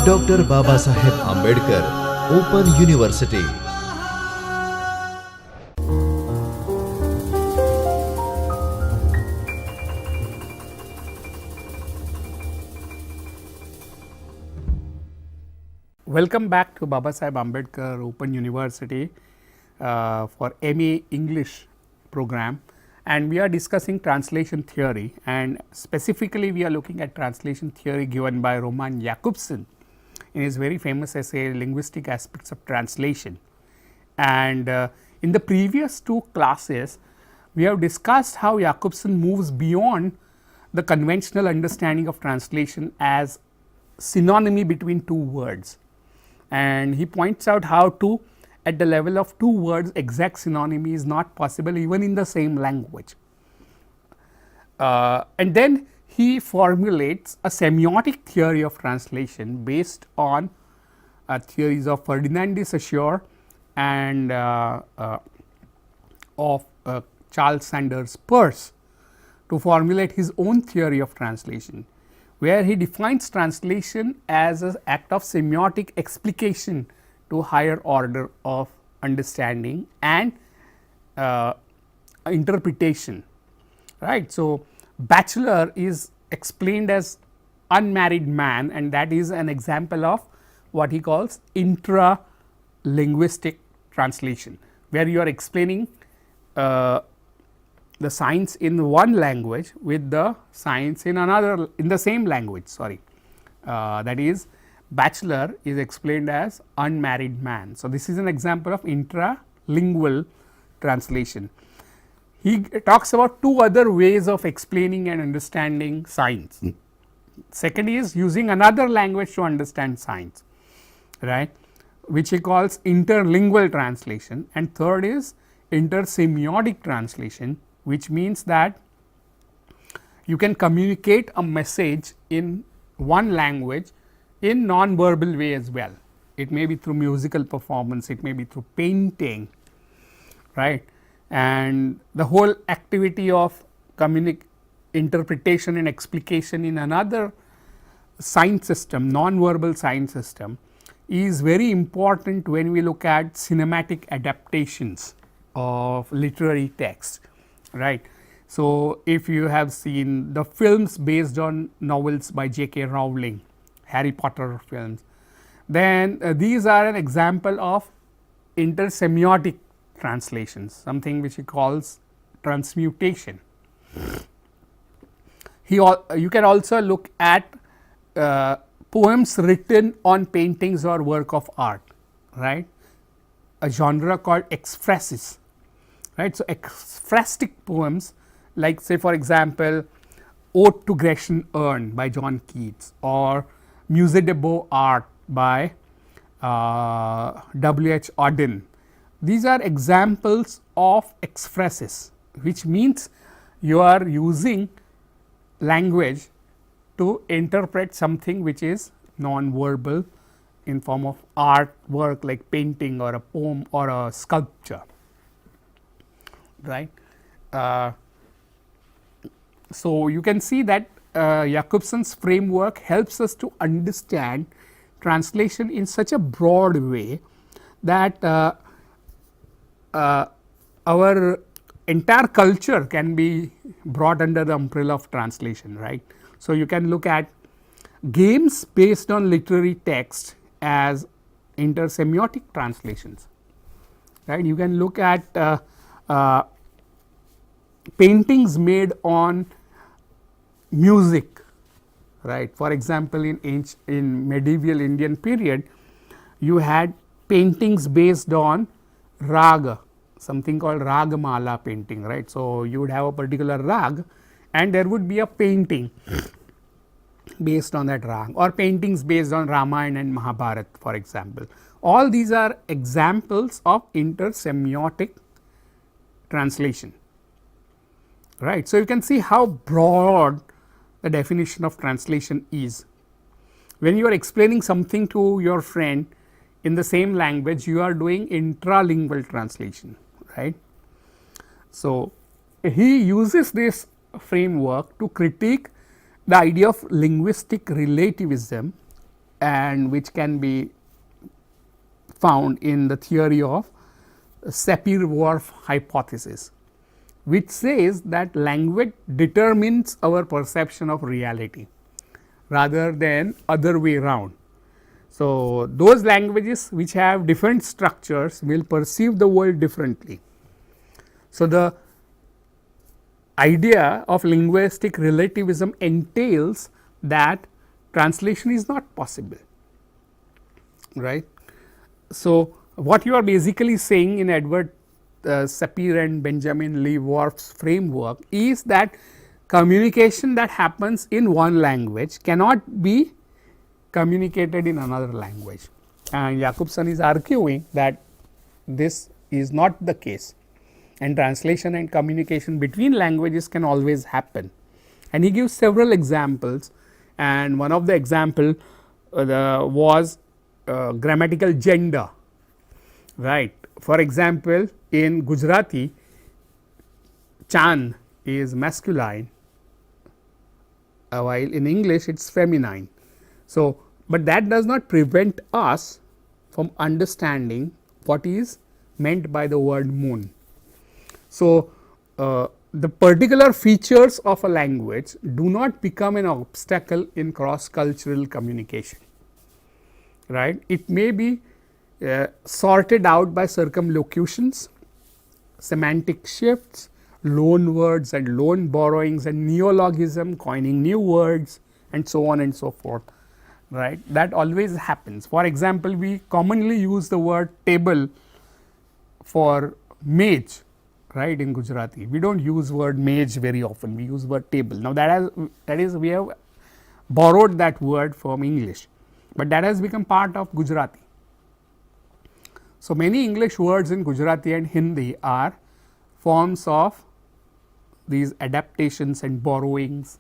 Dr. Babasaheb Ambedkar, Open University. Welcome back to Babasaheb Ambedkar Open University for MA English program, and we are discussing translation theory, and specifically we are looking at translation theory given by Roman Jakobson in his very famous essay Linguistic Aspects of Translation. And in the previous two classes we have discussed how Jakobson moves beyond the conventional understanding of translation as synonymy between two words. And he points out how to, at the level of two words, exact synonymy is not possible even in the same language. And then he formulates a semiotic theory of translation based on theories of Ferdinand de Saussure and of Charles Sanders Peirce to formulate his own theory of translation, where he defines translation as an act of semiotic explication to higher order of understanding and interpretation, right. So, bachelor is explained as unmarried man, and that is an example of what he calls intra-linguistic translation, where you are explaining the science in one language with the science in another, in the same language, sorry, that is bachelor is explained as unmarried man. So, this is an example of intralingual translation. He talks about two other ways of explaining and understanding science. Second is using another language to understand science, right, which he calls interlingual translation, and third is intersemiotic translation, which means that you can communicate a message in one language in non-verbal way as well. It may be through musical performance, it may be through painting, right, and the whole activity of interpretation and explication in another science system, non-verbal science system, is very important when we look at cinematic adaptations of literary text, right. So, if you have seen the films based on novels by AK Rowling, Harry Potter films, then these are an example of intersemiotic translations, something which he calls transmutation. You can also look at poems written on paintings or work of art, right, a genre called ekphrasis, right. So, ekphrastic poems, like say for example Ode to Grecian Urn by John Keats, or Musée de Beaux Arts by W.H. Auden. These are examples of ekphrasis, which means you are using language to interpret something which is non-verbal in form of art work like painting or a poem or a sculpture, right. So, you can see that Jakobson's framework helps us to understand translation in such a broad way that our entire culture can be brought under the umbrella of translation, right. So, you can look at games based on literary text as intersemiotic translations, right. You can look at paintings made on music, right. For example, in medieval Indian period, you had paintings based on raga, something called ragamala painting, right. So, you would have a particular rag and there would be a painting based on that rag, or paintings based on Ramayana and Mahabharata, for example. All these are examples of intersemiotic translation, right. So, you can see how broad the definition of translation is. When you are explaining something to your friend in the same language, you are doing intralingual translation, right. So, he uses this framework to critique the idea of linguistic relativism, and which can be found in the theory of Sapir-Whorf hypothesis, which says that language determines our perception of reality rather than other way around. So, those languages which have different structures will perceive the world differently. So, the idea of linguistic relativism entails that translation is not possible, right. So, what you are basically saying in Edward Sapir and Benjamin Lee Whorf's framework is that communication that happens in one language cannot be communicated in another language, and Jakobson is arguing that this is not the case, and translation and communication between languages can always happen. And he gives several examples, and one of the example was grammatical gender, right. For example, in Gujarati, Chan is masculine, while in English it is feminine. So, but that does not prevent us from understanding what is meant by the word moon. So, the particular features of a language do not become an obstacle in cross cultural communication, right. It may be sorted out by circumlocutions, semantic shifts, loan words and loan borrowings and neologism, coining new words and so on and so forth, right. That always happens. For example, we commonly use the word table for mage, right, in Gujarati. We do not use word mage very often, we use word table. Now, that is we have borrowed that word from English, but that has become part of Gujarati. So, many English words in Gujarati and Hindi are forms of these adaptations and borrowings,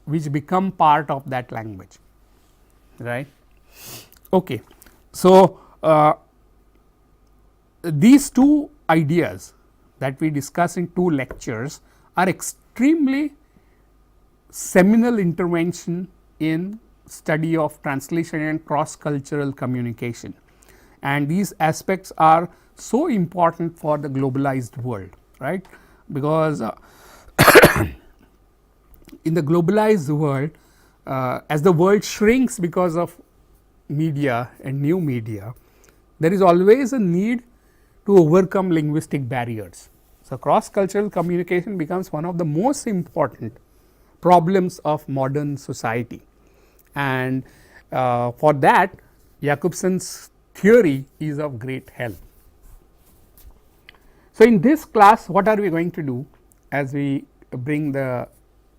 which become part of that language, right. Okay. So, these two ideas that we discuss in 2 lectures are extremely seminal intervention in study of translation and cross cultural communication, and these aspects are so important for the globalized world, right, because in the globalized world, as the world shrinks because of media and new media, there is always a need to overcome linguistic barriers. So, cross cultural communication becomes one of the most important problems of modern society, and for that Jakobson's theory is of great help. So, in this class, what are we going to do as we bring the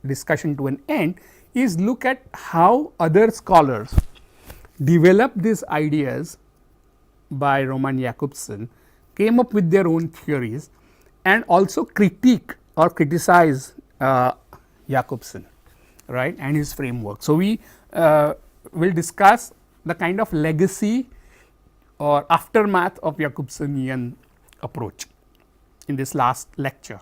discussion to an end is look at how other scholars develop these ideas by Roman Jakobson, came up with their own theories, and also critique or criticize Jakobson, right, and his framework. So, we will discuss the kind of legacy or aftermath of Jakobsonian approach in this last lecture.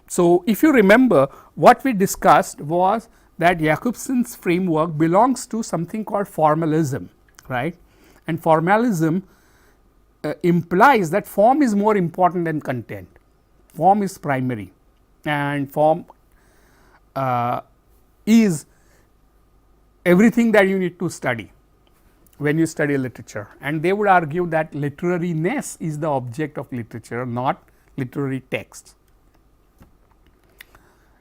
So, if you remember, what we discussed was that Jakobson's framework belongs to something called formalism, right, and formalism implies that form is more important than content, form is primary, and form is everything that you need to study when you study literature, and they would argue that literariness is the object of literature, not literary texts.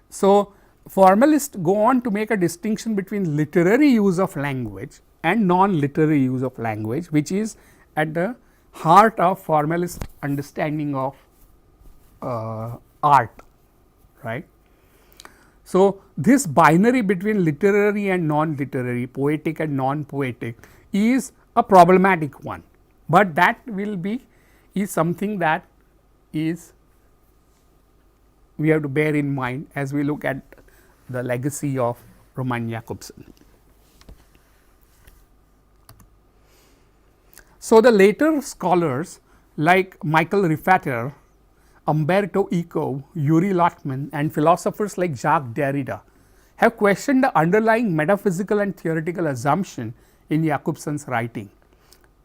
So, formalists go on to make a distinction between literary use of language and non-literary use of language, which is at the heart of formalist understanding of art, right. So, this binary between literary and non-literary, poetic and non-poetic is a problematic one, but that will be is something that is we have to bear in mind as we look at the legacy of Roman Jakobson. So, the later scholars like Michael Riffatere, Umberto Eco, Yuri Lotman, and philosophers like Jacques Derrida have questioned the underlying metaphysical and theoretical assumption in Jakobson's writing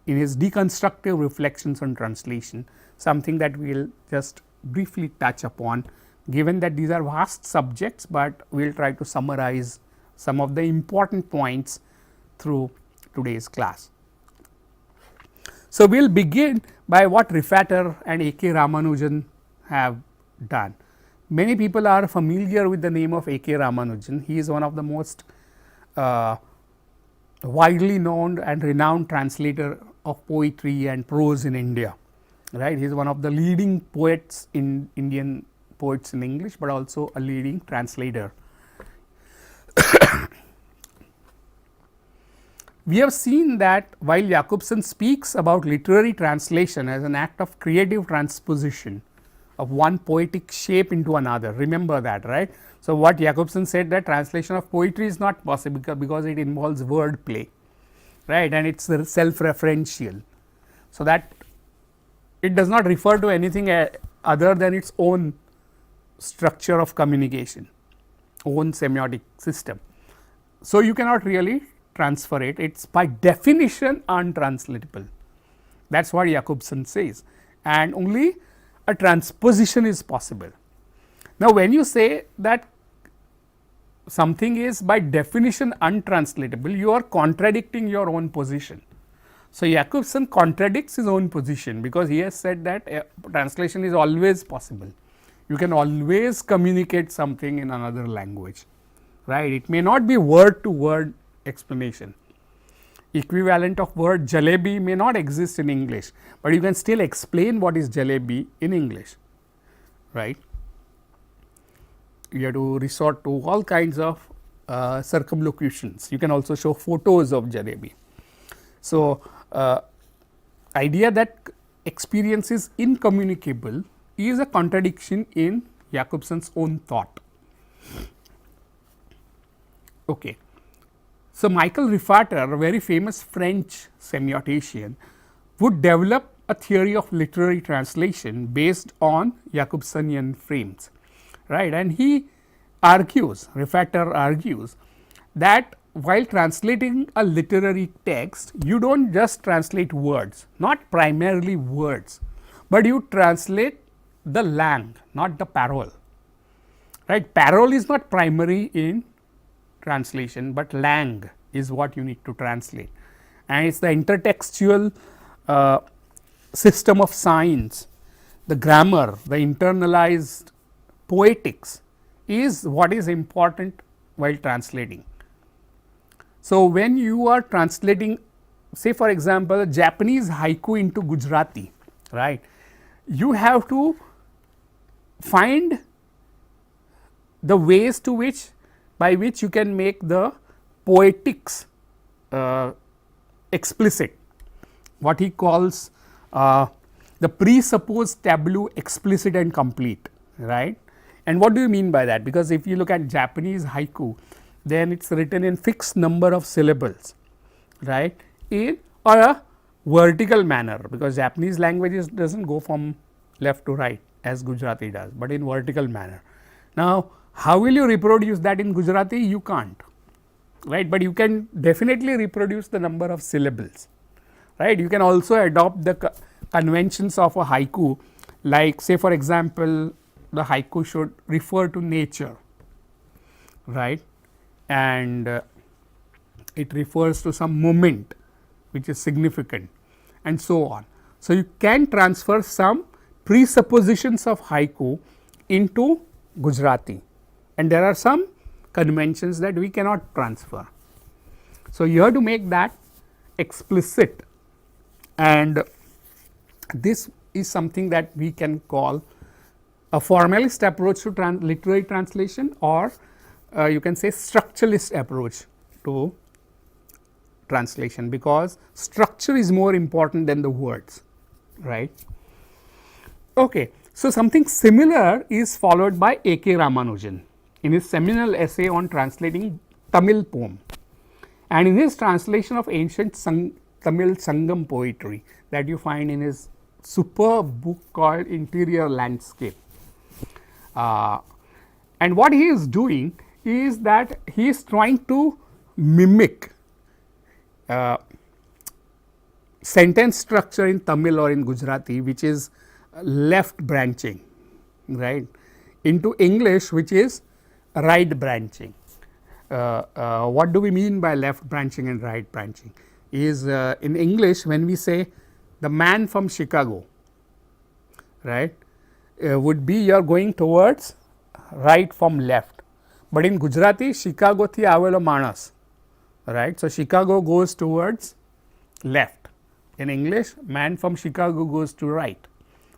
in his deconstructive reflections on translation, something that we will just briefly touch upon, given that these are vast subjects, but we will try to summarize some of the important points through today's class. So, we will begin by what Riffatere and AK Ramanujan have done. Many people are familiar with the name of AK Ramanujan. He is one of the most widely known and renowned translator of poetry and prose in India. Right? He is one of the leading poets in Indian poets in English, but also a leading translator. We have seen that while Jakobson speaks about literary translation as an act of creative transposition of one poetic shape into another, remember that, right. So, what Jakobson said, that translation of poetry is not possible because it involves word play, right, and it is self-referential. So, that it does not refer to anything other than its own structure of communication, own semiotic system. So, you cannot really transfer it, it is by definition untranslatable. That is what Jakobson says, and only a transposition is possible. Now, when you say that something is by definition untranslatable, you are contradicting your own position. So, Jakobson contradicts his own position, because he has said that translation is always possible. You can always communicate something in another language, right. It may not be word to word explanation. Equivalent of word jalebi may not exist in English, but you can still explain what is jalebi in English, right. You have to resort to all kinds of circumlocutions. You can also show photos of jalebi. So, idea that experience is incommunicable is a contradiction in Jakobson's own thought. Okay. So, Michael Riffatere, a very famous French semiotician, would develop a theory of literary translation based on Jakobsonian frames, right. And he argues, Riffatere argues, that while translating a literary text, you do not just translate words, not primarily words, but you translate the lang, not the parole, right. Parole is not primary in translation, but lang is what you need to translate, and it is the intertextual system of signs, the grammar, the internalized poetics is what is important while translating. So, when you are translating, say for example, Japanese haiku into Gujarati, right, you have to find the ways to which by which you can make the poetics explicit, what he calls the presupposed tableau explicit and complete, right. And what do you mean by that? Because if you look at Japanese haiku, then it is written in fixed number of syllables, right, in or a vertical manner, because Japanese languages does not go from left to right as Gujarati does, but in vertical manner. Now, how will you reproduce that in Gujarati? You can't, right, but you can definitely reproduce the number of syllables, right. You can also adopt the conventions of a haiku, like say for example, the haiku should refer to nature, right, and it refers to some moment which is significant, and so on. So, you can transfer some presuppositions of haiku into Gujarati, and there are some conventions that we cannot transfer. So, you have to make that explicit, and this is something that we can call a formalist approach to literary translation, or you can say structuralist approach to translation, because structure is more important than the words, right. Okay. So, something similar is followed by AK Ramanujan in his seminal essay on translating Tamil poem, and in his translation of ancient Tamil Sangam poetry that you find in his superb book called Interior Landscape. And what he is doing is that he is trying to mimic sentence structure in Tamil or in Gujarati, which is left branching, right, into English, which is right branching. What do we mean by left branching and right branching? Is in English, when we say the man from Chicago, right, would be you are going towards right from left, but in Gujarati, Chicago thi avelo manas, right. So, Chicago goes towards left. In English, man from Chicago goes to right.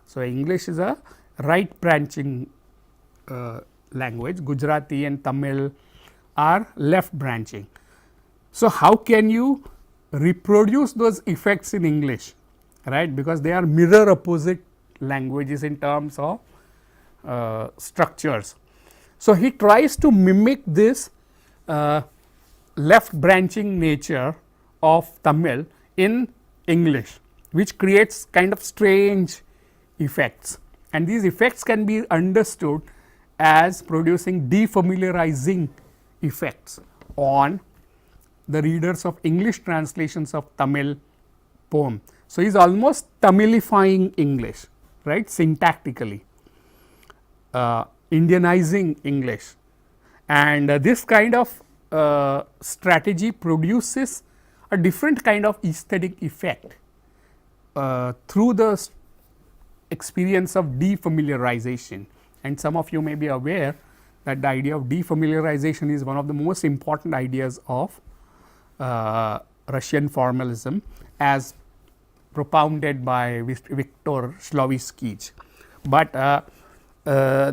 So, English is a right branching language, Gujarati and Tamil are left branching. So, how can you reproduce those effects in English, right, because they are mirror opposite languages in terms of structures. So, he tries to mimic this left branching nature of Tamil in English, which creates kind of strange effects, and these effects can be understood as producing defamiliarizing effects on the readers of English translations of Tamil poem. So, he is almost Tamilifying English, right, syntactically, Indianizing English, and this kind of strategy produces a different kind of aesthetic effect through the experience of defamiliarization. And some of you may be aware that the idea of defamiliarization is one of the most important ideas of Russian formalism, as propounded by Viktor Shloviskij. But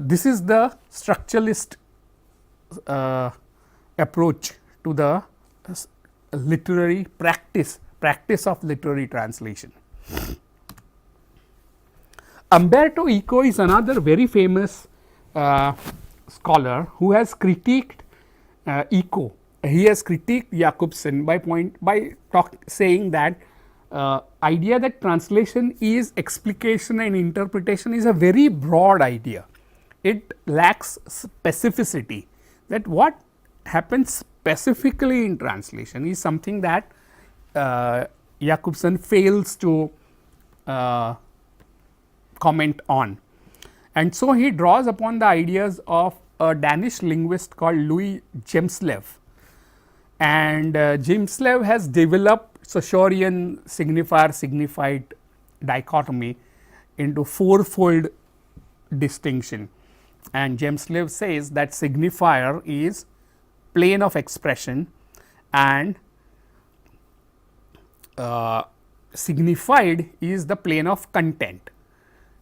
this is the structuralist approach to the literary practice of literary translation. Umberto Eco is another very famous scholar who has critiqued Eco. He has critiqued Jakobson by saying that idea that translation is explication and interpretation is a very broad idea. It lacks specificity, that what happens specifically in translation is something that Jakobson fails to comment on. And so, he draws upon the ideas of a Danish linguist called Louis Jemslev, and Jemslev has developed Saussurean signifier signified dichotomy into fourfold distinction, and Jemslev says that signifier is plane of expression and signified is the plane of content.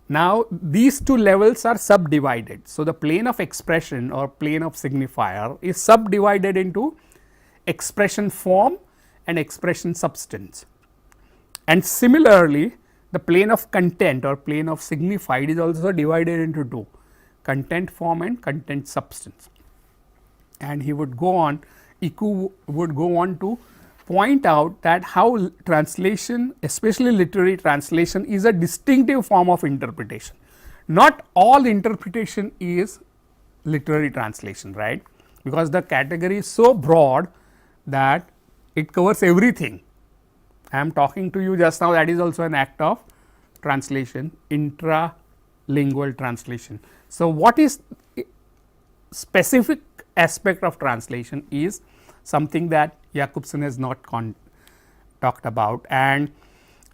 Now, these two levels are subdivided. So, the plane of expression or plane of signifier is subdivided into expression form and expression substance, and similarly the plane of content or plane of signified is also divided into two, content form and content substance. And he would go on, Eco would go on to point out that how translation, especially literary translation, is a distinctive form of interpretation. Not all interpretation is literary translation, right, because the category is so broad that it covers everything. I am talking to you just now, that is also an act of translation, intralingual translation. So, what is specific aspect of translation is something that Jakobson has not talked about, and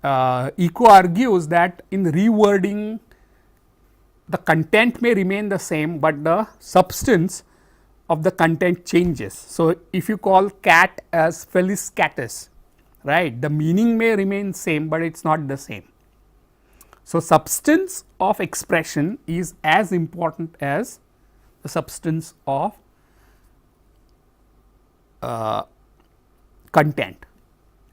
Eco argues that in rewording the content may remain the same, but the substance of the content changes. So, if you call cat as Felis catus, right, the meaning may remain same, but it is not the same. So, substance of expression is as important as the substance of content,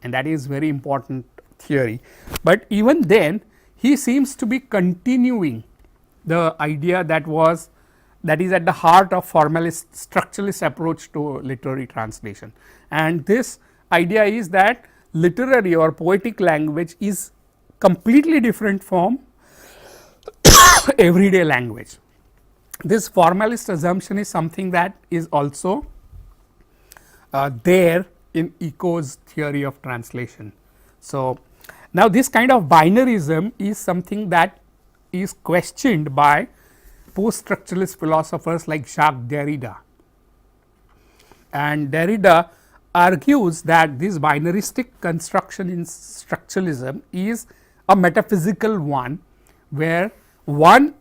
and that is very important theory. But even then he seems to be continuing the idea that is at the heart of formalist structuralist approach to literary translation, and this idea is that literary or poetic language is completely different from everyday language. this formalist assumption is something that is also there in Eco's theory of translation. So, now this kind of binarism is something that is questioned by post structuralist philosophers like Jacques Derrida, and Derrida argues that this binaristic construction in structuralism is a metaphysical one, where one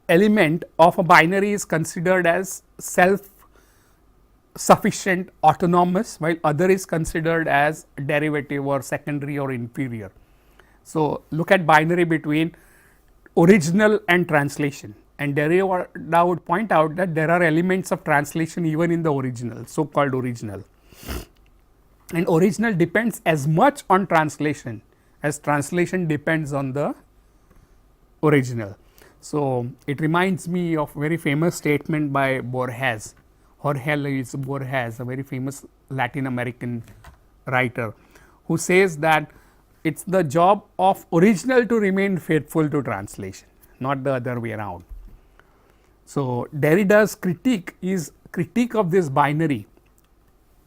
element of a binary is considered as self sufficient, autonomous, while other is considered as derivative or secondary or inferior. So, look at binary between original and translation, and Derrida would point out that there are elements of translation even in the original, so called original, and original depends as much on translation as translation depends on the original. So, it reminds me of very famous statement by Borges, Jorge Luis Borges, a very famous Latin American writer, who says that it is the job of original to remain faithful to translation, not the other way around. So, Derrida's critique is critique of this binary,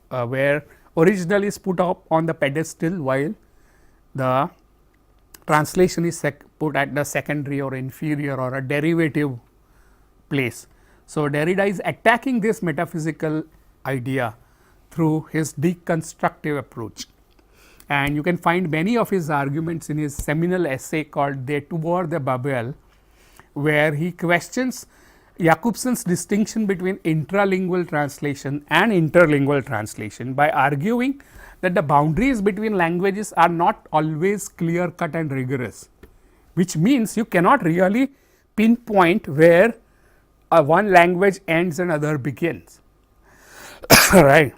where original is put up on the pedestal while the translation is put at the secondary or inferior or a derivative place. So, Derrida is attacking this metaphysical idea through his deconstructive approach, and you can find many of his arguments in his seminal essay called De Toward the Babel, where he questions Jakobson's distinction between intralingual translation and interlingual translation by arguing that the boundaries between languages are not always clear cut and rigorous, which means you cannot really pinpoint where one language ends and other begins. Right.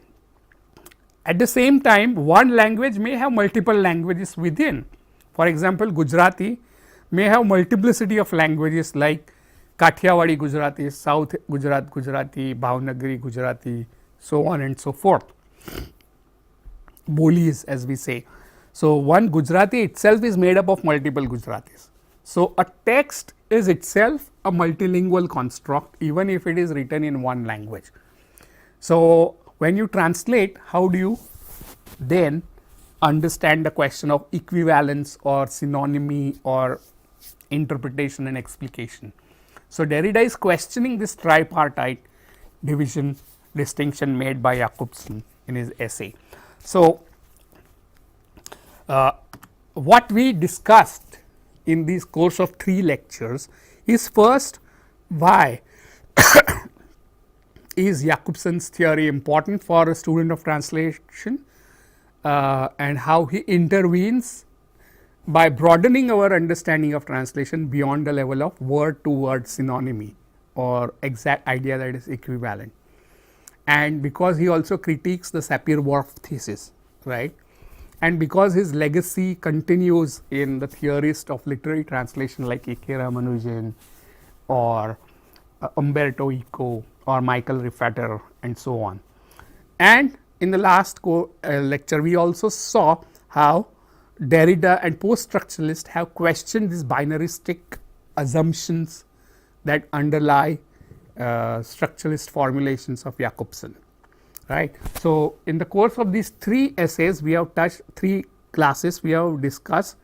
At the same time, one language may have multiple languages within. For example, Gujarati may have multiplicity of languages like Kathiawadi Gujarati, South Gujarat Gujarati, Bhavnagari Gujarati, so on and so forth, bolis as we say. So, one Gujarati itself is made up of multiple Gujaratis. So, a text is itself a multilingual construct even if it is written in one language. So, when you translate, how do you then understand the question of equivalence or synonymy or interpretation and explication? So, Derrida is questioning this tripartite division distinction made by Jakobson in his essay. So, what we discussed in this course of 3 lectures is first, why is Jakobson's theory important for a student of translation, and how he intervenes by broadening our understanding of translation beyond the level of word to word synonymy or exact idea that is equivalent, and because he also critiques the Sapir-Whorf thesis, right, and because his legacy continues in the theorists of literary translation like AK Ramanujan or Umberto Eco or Michael Riffatere and so on. And in the last lecture, we also saw how Derrida and post-structuralists have questioned these binaristic assumptions that underlie structuralist formulations of Jakobson, right. So, in the course of these 3 essays, we have touched 3 classes, we have discussed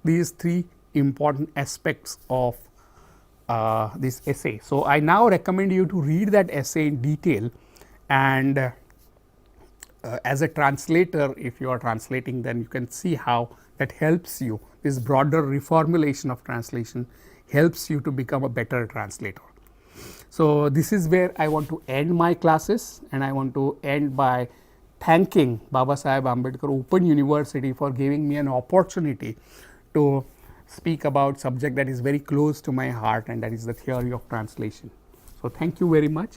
these 3 important aspects of this essay. So, I now recommend you to read that essay in detail, and as a translator, if you are translating, then you can see how that helps you. This broader reformulation of translation helps you to become a better translator. So, this is where I want to end my classes, and I want to end by thanking Babasaheb Ambedkar Open University for giving me an opportunity to speak about subject that is very close to my heart, and that is the theory of translation. So, thank you very much.